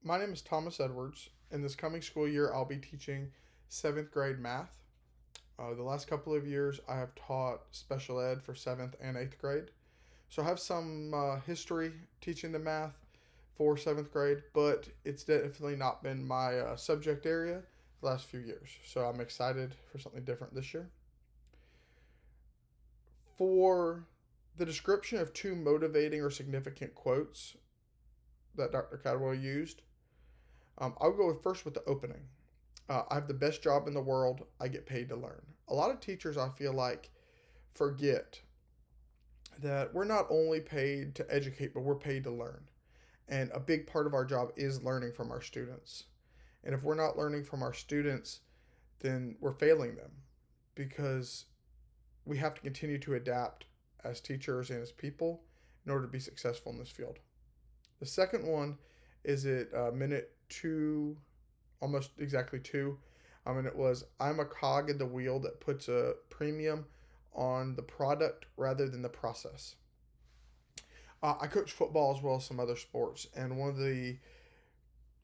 My name is Thomas Edwards. In this coming school year, I'll be teaching seventh grade math. The last couple of years, I have taught special ed for seventh and eighth grade. So I have some history teaching the math for seventh grade, but it's definitely not been my subject area the last few years. So I'm excited for something different this year. For the description of two motivating or significant quotes that Dr. Cadwell used, I'll go first with the opening. I have the best job in the world. I get paid to learn. A lot of teachers, I feel like, forget that we're not only paid to educate, but we're paid to learn. And a big part of our job is learning from our students. And if we're not learning from our students, then we're failing them because we have to continue to adapt as teachers and as people in order to be successful in this field. The second one is at minute two, almost exactly two. And it was, I'm a cog in the wheel that puts a premium on the product rather than the process. I coach football as well as some other sports, and one of the,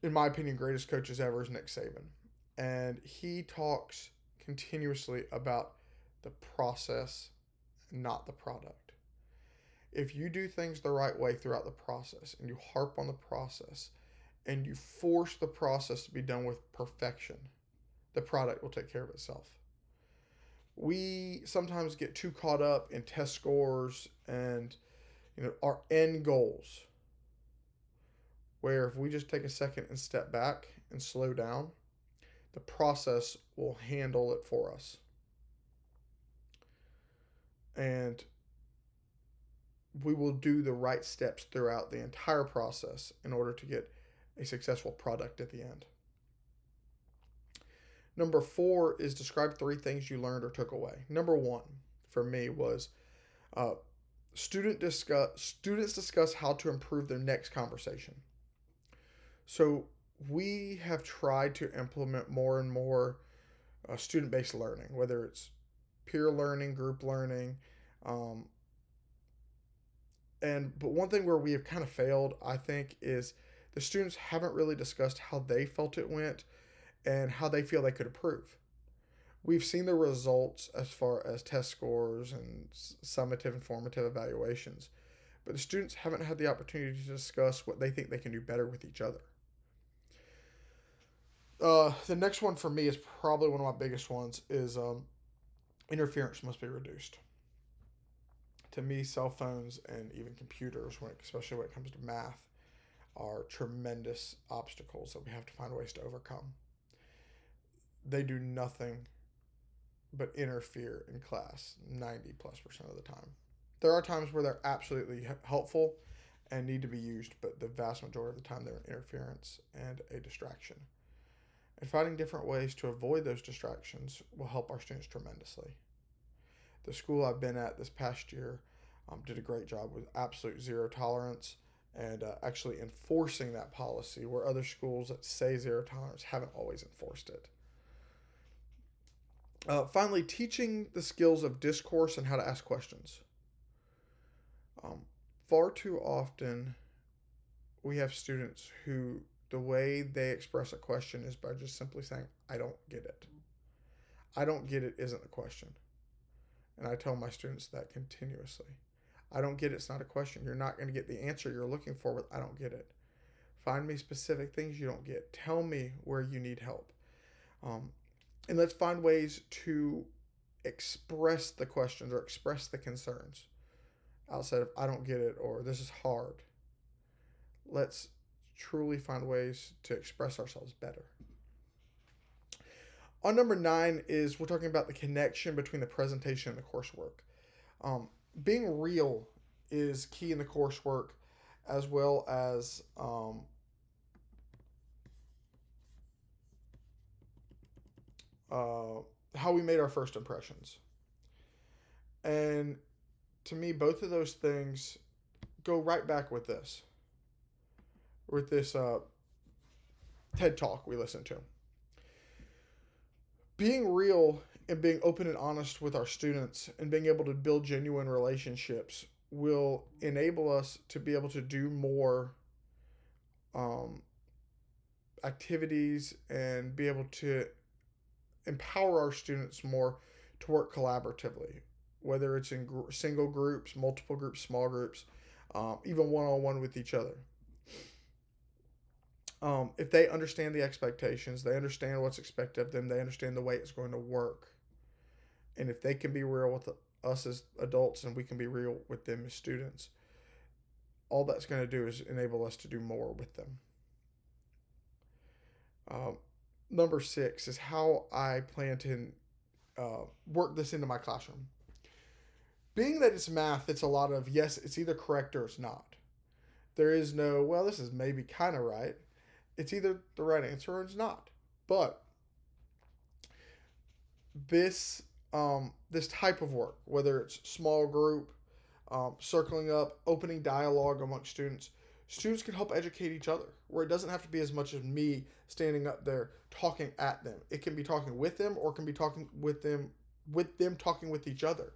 in my opinion, greatest coaches ever is Nick Saban. And he talks continuously about the process, not the product. If you do things the right way throughout the process and you harp on the process and you force the process to be done with perfection, the product will take care of itself. We sometimes get too caught up in test scores and our end goals, where if we just take a second and step back and slow down, the process will handle it for us. And we will do the right steps throughout the entire process in order to get a successful product at the end. Number 4 is describe 3 things you learned or took away. Number 1 for me was uh, students discuss how to improve their next conversation. So we have tried to implement more and more student-based learning, whether it's peer learning, group learning, um, but one thing where we have kind of failed, I think, is the students haven't really discussed how they felt it went and how they feel they could improve. We've seen the results as far as test scores and summative and formative evaluations, but the students haven't had the opportunity to discuss what they think they can do better with each other. The next one for me is probably one of my biggest ones is interference must be reduced. To me, cell phones and even computers, especially when it comes to math, are tremendous obstacles that we have to find ways to overcome. They do nothing but interfere in class 90+% of the time. There are times where they're absolutely helpful and need to be used, but the vast majority of the time they're an interference and a distraction. And finding different ways to avoid those distractions will help our students tremendously. The school I've been at this past year did a great job with absolute zero tolerance and actually enforcing that policy, where other schools that say zero tolerance haven't always enforced it. Finally, teaching the skills of discourse and how to ask questions. Um, Far too often, we have students who the way they express a question is by just simply saying, I don't get it. I don't get it isn't the question. And I tell my students that continuously. I don't get it's not a question. You're not going to get the answer you're looking for with I don't get it. Find me specific things you don't get. Tell me where you need help. And let's find ways to express the questions or express the concerns outside of I don't get it or this is hard. Let's truly find ways to express ourselves better. On number 9 is we're talking about the connection between the presentation and the coursework. Being real is key in the coursework, as well as how we made our first impressions. And to me, both of those things go right back with this TED talk we listened to. Being real and being open and honest with our students and being able to build genuine relationships will enable us to be able to do more activities and be able to empower our students more to work collaboratively, whether it's in single groups, multiple groups, small groups, even one on one with each other. If they understand the expectations, they understand what's expected of them, they understand the way it's going to work. And if they can be real with us as adults and we can be real with them as students, all that's going to do is enable us to do more with them. Number 6 is how I plan to work this into my classroom. Being that it's math, it's a lot of yes, it's either correct or it's not. There is no, well, this is maybe kind of right. It's either the right answer or it's not. But this this type of work, whether it's small group, circling up, opening dialogue amongst students, students can help educate each other. Where it doesn't have to be as much as me standing up there talking at them. It can be talking with them, or it can be talking with them talking with each other,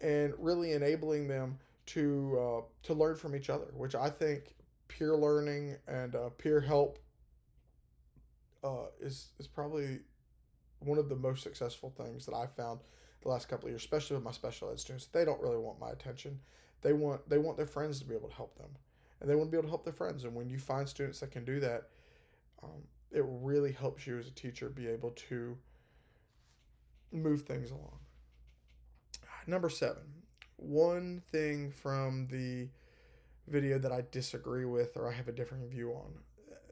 and really enabling them to learn from each other, which I think peer learning and peer help is probably one of the most successful things that I've found the last couple of years, especially with my special ed students. They don't really want my attention. They want their friends to be able to help them, and they want to be able to help their friends. And when you find students that can do that, it really helps you as a teacher be able to move things along. Number 7, one thing from the video that I disagree with or I have a different view on,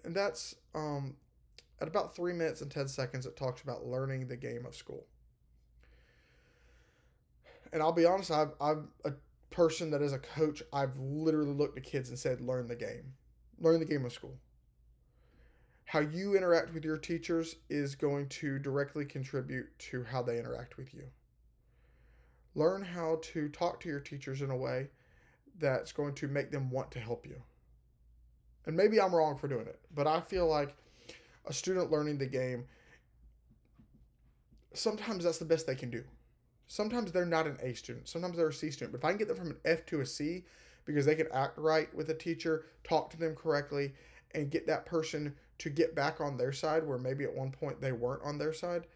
and that's at about 3 minutes and 10 seconds, it talks about learning the game of school. And I'll be honest, I'm a person that as a coach, I've literally looked at kids and said, learn the game of school. How you interact with your teachers is going to directly contribute to how they interact with you. Learn how to talk to your teachers in a way that's going to make them want to help you. And maybe I'm wrong for doing it, but I feel like a student learning the game, sometimes that's the best they can do. Sometimes they're not an A student. Sometimes they're a C student. But if I can get them from an F to a C because they can act right with a teacher, talk to them correctly, and get that person to get back on their side where maybe at one point they weren't on their side,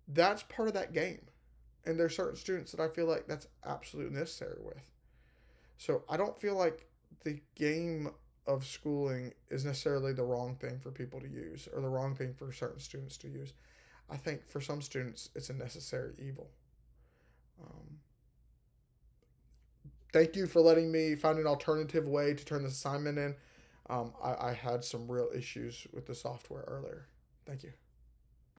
that's part of that game. And there's certain students that I feel like that's absolutely necessary with. So I don't feel like the game of schooling is necessarily the wrong thing for people to use or the wrong thing for certain students to use. I think for some students, it's a necessary evil. Thank you for letting me find an alternative way to turn this assignment in. I had some real issues with the software earlier. Thank you.